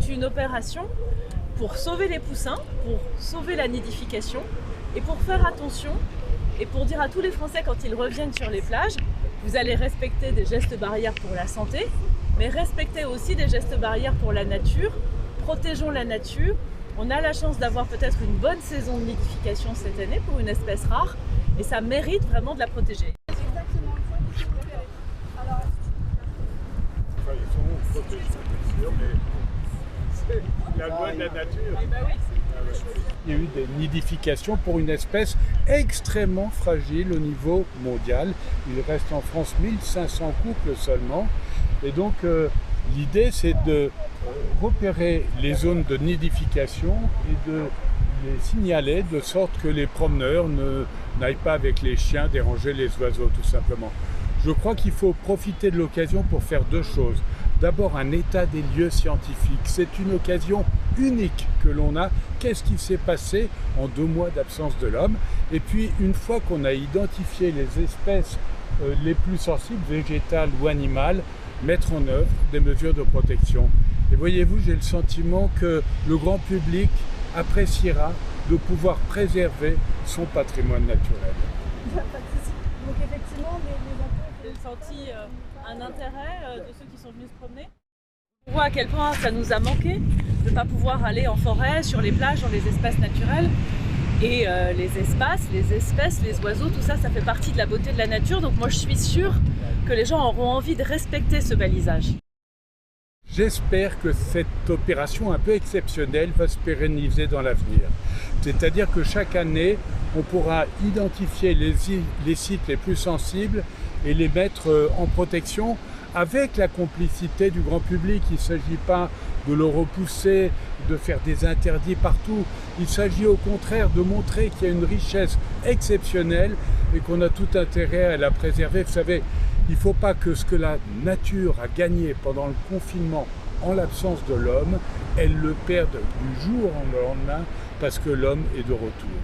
C'est une opération pour sauver les poussins, pour sauver la nidification et pour faire attention et pour dire à tous les Français quand ils reviennent sur les plages, vous allez respecter des gestes barrières pour la santé, mais respectez aussi des gestes barrières pour la nature, protégeons la nature. On a la chance d'avoir peut-être une bonne saison de nidification cette année pour une espèce rare et ça mérite vraiment de la protéger. Exactement ça qu'il faut faire. Alors, ils sont protégés, bien sûr, mais c'est la loi de la nature. Eh ben oui. Il y a eu des nidifications pour une espèce extrêmement fragile au niveau mondial. Il reste en France 1500 couples seulement. Et donc l'idée c'est de repérer les zones de nidification et de les signaler de sorte que les promeneurs n'aillent pas avec les chiens déranger les oiseaux tout simplement. Je crois qu'il faut profiter de l'occasion pour faire deux choses. D'abord un état des lieux scientifiques. C'est une occasion unique que l'on a. Qu'est-ce qui s'est passé en 2 mois d'absence de l'homme? Et puis une fois qu'on a identifié les espèces les plus sensibles, végétales ou animales, mettre en œuvre des mesures de protection. Et voyez-vous, j'ai le sentiment que le grand public appréciera de pouvoir préserver son patrimoine naturel. donc effectivement, J'ai senti un intérêt de ceux qui sont venus se promener. On voit à quel point ça nous a manqué de ne pas pouvoir aller en forêt, sur les plages, dans les espaces naturels. Et les espaces, les espèces, les oiseaux, tout ça, ça fait partie de la beauté de la nature. Donc moi je suis sûre que les gens auront envie de respecter ce balisage. J'espère que cette opération un peu exceptionnelle va se pérenniser dans l'avenir. C'est-à-dire que chaque année, on pourra identifier les sites les plus sensibles et les mettre en protection avec la complicité du grand public. Il ne s'agit pas de le repousser, de faire des interdits partout. Il s'agit au contraire de montrer qu'il y a une richesse exceptionnelle et qu'on a tout intérêt à la préserver. Vous savez, il ne faut pas que ce que la nature a gagné pendant le confinement en l'absence de l'homme, elle le perde du jour au lendemain parce que l'homme est de retour.